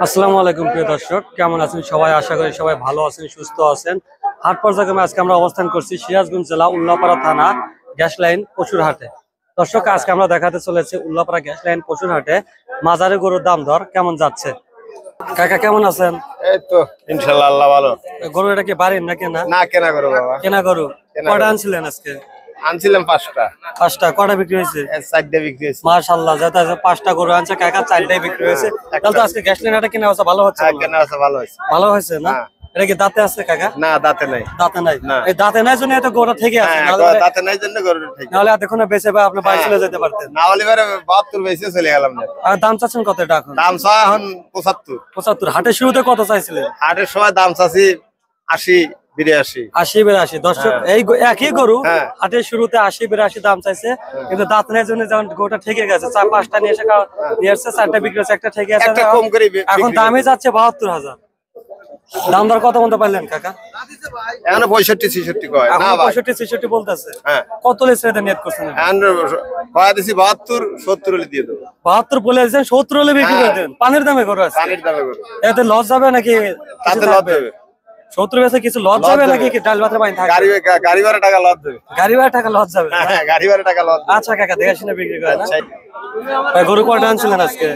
আসসালামু আলাইকুম প্রিয় দর্শক, কেমন আছেন সবাই? আশা করি সবাই ভালো আছেন, সুস্থ আছেন। হাট পর্যায়ে আজকে আমরা অবস্থান করছি সিরাজগঞ্জ জেলা উল্লাপাড়া থানা গ্যাস লাইন পশুর হাটে। দর্শক, আজকে আমরা দেখাতে চলেছি উল্লাপাড়া গ্যাস লাইন পশুর হাটে মাজারে গরুর দাম দর কেমন যাচ্ছে। কাকা কেমন আছেন? এই তো ইনশাআল্লাহ, আল্লাহ ভালো। গরু এটা কি বাড়ির না কেনা? না, কেনা করো বাবা। কেনা গরু। কয়টা আনছিলেন আজকে? আনছিলাম পাঁচটা। কয়টা বিক্রি হয়েছে? চারটে বিক্রি হয়েছে। মাশাআল্লাহ, যাতে পাঁচটা গরু আনছে কাকা, চারটাই বিক্রি হয়েছে। তাহলে তো আজকে গ্যাস লাইন হাটে কেনা হচ্ছে ভালো হচ্ছে। কেনা আছে, ভালো হয়েছে। ভালো হয়েছে না? এটা কি দাঁতে আছে কাকা? না, দাঁতে নাই। দাঁতে নাই? এই দাঁতে নাই জন্য এত গরুটা থেকে আছে। দাঁতে নাই জন্য গরুটা ঠিক। নাহলে এতক্ষণ বেঁচে বা আপনি বাড়ি চলে যেতে পারতেন। না হলে এবারে 72 বেঁচে চলে গেলাম না। আর দাম চাচ্ছেন কত এটা এখন? দাম চা এখন 75। 75। হাটের শুরুতে কত চাইছিলেন? হাটের সময় দাম চাচ্ছি 80 82। 80 82। দর্শক, এই একই গরু হ্যাঁ। হাটের শুরুতে 80 82 দাম চাইছে, কিন্তু দাঁত নেই জন্য যখন গরুটা ঠেকে গেছে, পাঁচটা নিয়ে এসে চারটা বিক্রি হচ্ছে, একটা ঠেকে আছে। একটা কম করে এখন দামই যাচ্ছে 72,000। দাম দর কত মতো পাইলেন কাকা? এখন 65 66 কয় না ভাই। 65 66 বলতেছে। হ্যাঁ। কত লেসে নিয়ত করছেন? এখন কয় দিছি 72 70 হলে দিয়ে দেব। 72 বলে দিয়েছেন, 70 হলে বিক্রি করে দেন। পানির দামে গরু আছে। পানির দামে গরু। এতে লস যাবে নাকি? তাতে লস দেবে। 70 বেচে কিছু লস যাবে নাকি? কি ডাল ভাতের পানি থাকবে? গাড়ি ভাড়া টাকা লস দেবে। গাড়ি ভাড়া টাকা লস যাবে। হ্যাঁ, গাড়ি ভাড়া টাকা লস দেবে। আচ্ছা কাকা, দেখে শুনে বিক্রি করে না। ভাই, গরু কয়টা আনছিলেন আজকে?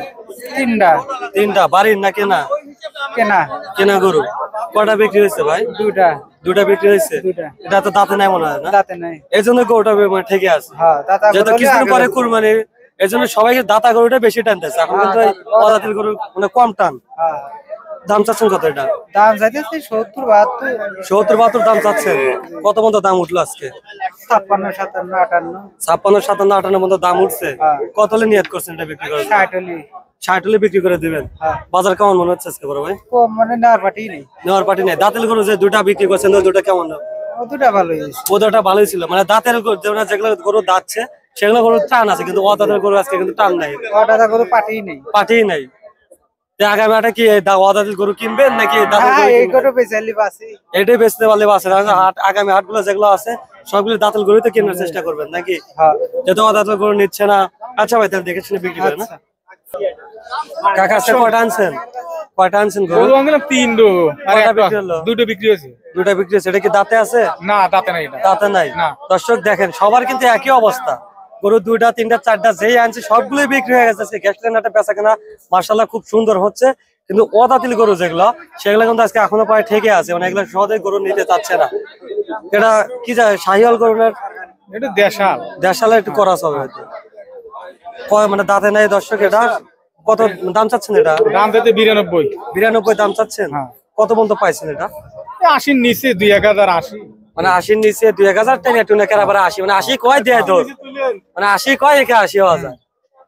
তিনটা। বাড়ির না কেনা? কেনা গরু। কয়টা বিক্রি হয়েছে ভাই? দুটা বিক্রি হয়েছে। এটা তো দাঁতে নাই মনে হয় না? এই জন্য গরুটা ঠেকে আছে। যেহেতু কিছুদিন পরে কুরবানি, এই জন্য সবাইকে দাতা গরুটা বেশি টানতেছে। এখন কিন্তু অদাতিল গরু মানে কম টান। দাম চাচ্ছেন কত এটা? দাম চাইতেছি 70 72 দাম চাচ্ছেন। কত মতো দাম উঠলো আজকে? 56 57 58 56 57 58 মতো দাম উঠছে। কত হলে নিয়ত করছেন এটা বিক্রি করার? 60 হলে বিক্রি করে দিবেন। বাজার কেমন মনে হচ্ছে আজকে বড় ভাই? কম মানে নেওয়ার পাটি নেই। নেওয়ার পাটি নেই। দাঁতের গরু যে দুটা বিক্রি করছেন, ওই দুটা কেমন? ও দুটা ভালোই হয়েছে। ও দুটা ভালোই ছিল। মানে দাঁতের যেগুলো গরু দাঁতছে সেগুলো গরু টান আছে, কিন্তু অদাঁতের গরু আজকে কিন্তু টান নাই। ওটা করে পাটি নেই। পাটি নাই। আগামী হাটে কি অদাঁতের গরু কিনবেন নাকি এই গরু বেচালি বাসি? এটাই বেচতে পারলে বাঁচে। আগামী হাটগুলো যেগুলো আছে সবগুলো দাঁতের গরুতে কেনার চেষ্টা করবেন নাকি? যেহেতু অদাঁতের গরু নিচ্ছে না। আচ্ছা ভাই, তাহলে দেখে শুনে বিক্রি করেন না। কাকা আজকে কয়টা আনছেন? গরু আনলাম 3টো। দুটো বিক্রি হয়েছে। দুটা বিক্রি হয়েছে। এটা কি দাঁতে আছে? না, দাঁতে নাই। দাঁতে নাই। দর্শক দেখেন, সবার কিন্তু একই অবস্থা। গরু 2টা 3টা 4টা যেই আনছে সবগুলোই বিক্রি হয়ে গেছে। গ্যাস লাইন হাটে বেচা কেনা মাশাআল্লাহ খুব সুন্দর হচ্ছে, কিন্তু অদাতিল গরু যেগুলো সেগুলো কিন্তু আজকে এখনো প্রায় ঠেকে আছে। মানে এগুলো সহজে গরু নিতে চাচ্ছে না। এটা কি যায় শাহিওয়াল গরু না? এটা দেশাল একটু করা হবে হয়তো। মানে দাঁতে নাই। দর্শক, এটা কত দাম চাচ্ছেন? এটা দাম চাইতে 92 দাম চাচ্ছেন। কত পর্যন্ত পাইছেন এটা? 80 নিচে 2080। মানে 80 নিচে 2000 টেনে টুনে কেন আবার 80? মানে 80 কয় দেয় তো? মানে 80 কয় একে 80,000।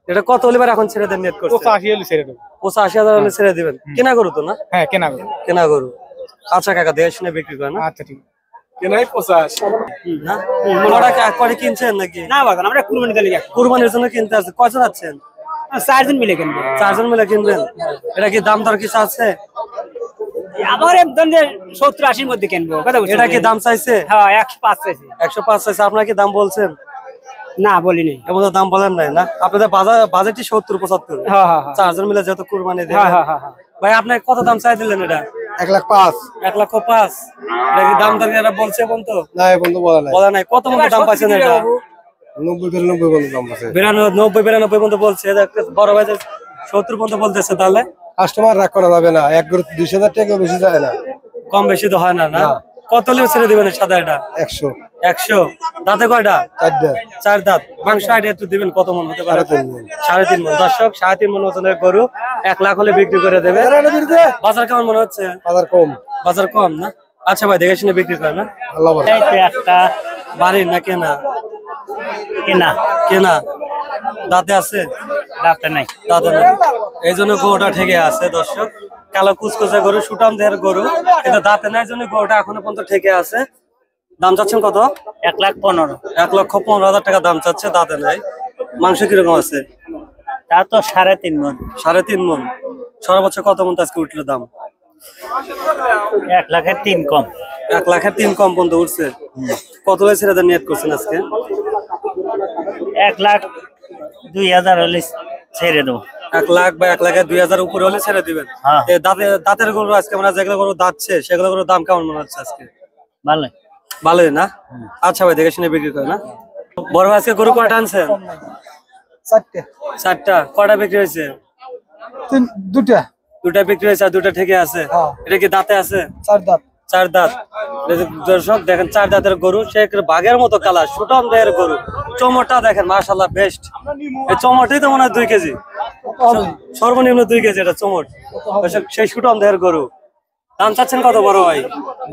এটা কত হলে এখন ছেড়ে দেন? নেট করছে 85 হলে ছেড়ে দেব। 85,000 হলে ছেড়ে দিবেন। কেনা গরু তো না? হ্যাঁ, কেনা গরু। আচ্ছা কাকা, দেখে শুনে বিক্রি করেন না। আচ্ছা, ঠিক। কেনাই 85 না? পরে কিনছেন নাকি? না বাগান, আমরা কুরবানির জন্য কিনতে আছে। কয়জন আছেন? 4 জন মিলে কিনবো। 4 জন মিলে কিনবেন। এটা কি দাম দর কিছু আছে? আবার একদম 70 80 মধ্যে কিনবো। কথা বলছেন? এটা কি দাম চাইছে? হ্যাঁ, 105 চাইছে। 105 চাইছে। আপনারা কি দাম বলছেন? না, বলিনি। এমন দাম বলেন নাই না? আপনাদের বাজেটই 70 75। 4 জন মিলে যত কুরবানি দেন। ভাই, আপনি কত দাম চাই দিলেন এটা? 1,05,000। 1,05,000। এটা কি দাম দর এরা বলছে বলতো? না, এখন তো বলা নাই। কত মতো দাম পাইছেন এটা? 90 পর্যন্ত দাম আছে। 92 পর্যন্ত বলছে। বড় ভাই 70 পর্যন্ত বলতেছে। তাহলে কাস্টমার রাগ করা যাবে না। এক গরু 2,000 টাকা বেশি যায় না। কম বেশি তো হয় না। না, কত হলে ছেড়ে দিবেন সাদা এটা? 100। দাঁতে কয়টা? 4টা। 4 দাঁত। মাংস আইডিয়া একটু দিবেন কত মন হতে পারে? 3.5 মন। দর্শক, 3.5 মন ওজনের গরু 1 লাখ হলে বিক্রি করে দেবে। বাজার কেমন মনে হচ্ছে? বাজার কম না? আচ্ছা ভাই, দেখে শুনে বিক্রি করে না। একটা বাড়ির না কেনা? কেনা। দাঁতে আছে? দাঁতে নাই। এই জন্য গরুটা ঠেকে আছে। দর্শক, কালো কুচকুচে গরু, সুটাম দেহের গরু, কিন্তু দাঁতে নাই জন্য গরুটা এখনো পর্যন্ত ঠেকে আছে। দাম চাচ্ছেন কত? 1,15,000। 1,15,000 টাকা দাম চাচ্ছে। দাঁতে নাই। মাংস কিরকম আছে? তা তো 3.5 মন। 3.5 মন। সর্বোচ্চ কত মন আজকে উঠলো দাম? 1,03,000 কম। 1,03,000 কম পর্যন্ত উঠছে। কত হলে ছেড়ে দেন নিয়ত করছেন আজকে? 1,02,000 হলে ছেড়ে দেবো। 1 লাখ বা 1,02,000 উপরে হলে ছেড়ে দিবেন। হ্যাঁ। দাঁতের গরু আজকে আমরা যেগুলো গরু দাঁতছে সেগুলো গরুর দাম কেমন মনে হচ্ছে আজকে? ভালো ভালোই না? আচ্ছা ভাই, দেখে শুনে বিক্রি করে না। বড় ভাই আজকে গরু কয়টা আনছেন? 4টে 4টা। কয়টা বিক্রি হয়েছে? 2টা 2টা বিক্রি হয়েছে আর 2টা ঠেকে আছে। হ্যাঁ। এটা কি দাঁতে আছে? 4 দাঁত 4 দাঁত। দর্শক দেখেন 4 দাঁতের গরু, সে বাঘের মতো কালার, সুটম দেহের গরু। চমড়টা দেখেন মাশাআল্লাহ বেস্ট। এই চমড়টাই তো মনে হয় 2 কেজি, সর্বনিম্ন 2 কেজি এটা চমড়। দর্শক সেই সুটম দেহের গরু। দাম চাচ্ছেন কত বড় ভাই?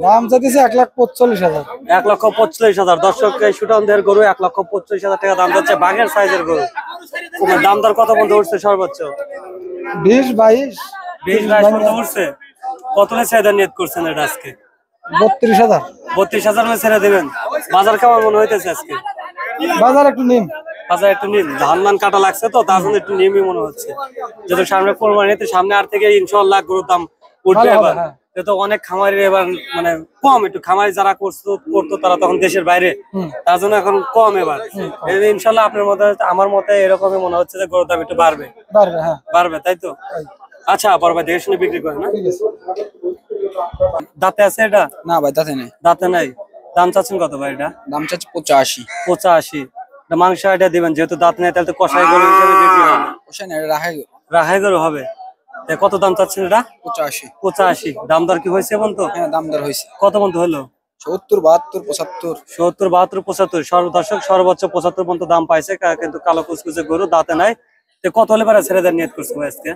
দাম চাইতেছে 1,45,000 1,45,000। দর্শক এই সুটম দেহের গরু 1,45,000 টাকা দাম যাচ্ছে, বাঘের সাইজের গরু। তোমার দাম দর কত পর্যন্ত উঠছে সর্বোচ্চ? 20-22 20-22 পর্যন্ত উঠছে। কত ছেড়ে নিয়ত করছেন এটা আজকে? 32,000 32,000 में ছেড়ে দেবেন। বাজার কেমন মনে হইতেছে আজকে? বাজার একটু নিম। বাজার একটু নিম, ধান মান কাটা লাগছে তো তার জন্য একটু নিমই মনে হচ্ছে। যেহেতু সামনে কোরবানিতে, সামনে আর থেকে ইনশাআল্লাহ গরুর দাম উঠবে ভালো হবে, এবার। হ্যাঁ। যেহেতু অনেক খামারি এবার মানে কম, একটু খামারি যারা করতো তারা তখন দেশের বাইরে, তার জন্য এখন কম এবার। ইনশাআল্লাহ আপনার মতে, আমার মতে এরকমই মনে হচ্ছে যে গরুর দাম একটু বাড়বে। বাড়বে, হ্যাঁ। বাড়বে, তাই তো? আচ্ছা, বড় ভাই দেখে শুনে বিক্রি করেন না। ঠিক আছে। দাঁতে আছে এটা? না ভাই তাতে নেই। দাঁতে নাই। দাম চাচ্ছেন কত ভাই এটা? দাম চাচ্ছে 85। 85। মাংস এটা দিবেন, যেহেতু দাঁত নেই তাহলে তো কষাই গরু হিসেবে বিক্রি হবে। ওষা না রাখাই রাহাই গরু হবে। কত দাম চাচ্ছেন এটা? 85। 85। দাম দর কি হয়েছে এখন তো? হ্যাঁ দাম দর হয়েছে। কত পর্যন্ত হলো? 70, 72, 75। 70, 72, 75। দর্শক সর্বোচ্চ 75 পর্যন্ত দাম পাইছে, কিন্তু কালো কুচকুচে গরু, দাঁতে নাই। কত হলে পারে ছেড়ে দেওয়ার নিয়ত করছে ভাই আজকে?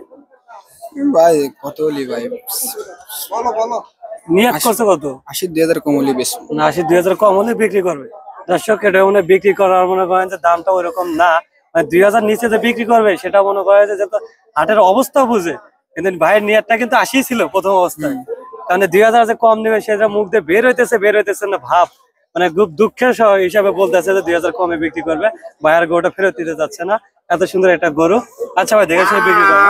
ভাই কত হলি ভাই? নিয়ত করছে কত? 80, 2,000 কম হলি বেশ। না, 80, 2,000 কম হলে বিক্রি করবে। দর্শক এটা মনে বিক্রি করার মনে করেন যে দামটা ওইরকম না, মানে 2,000 নিচে যে বিক্রি করবে সেটা মনে করে যে হাটের অবস্থা বুঝে। কিন্তু ভাইয়ের নিয়তটা কিন্তু 80 ছিল প্রথম অবস্থায়। কারণ 2,000 যে কম নেবে সেটা মুখ দিয়ে বের হইতেছে না ভাব, মানে খুব দুঃখের হিসাবে বলতেছে যে 2,000 কমে বিক্রি করবে। ভাইয়ের গরুটা ফেরত দিতে যাচ্ছে না, এত সুন্দর একটা গরু। আচ্ছা ভাই দেখে শুনে বিক্রি করবো।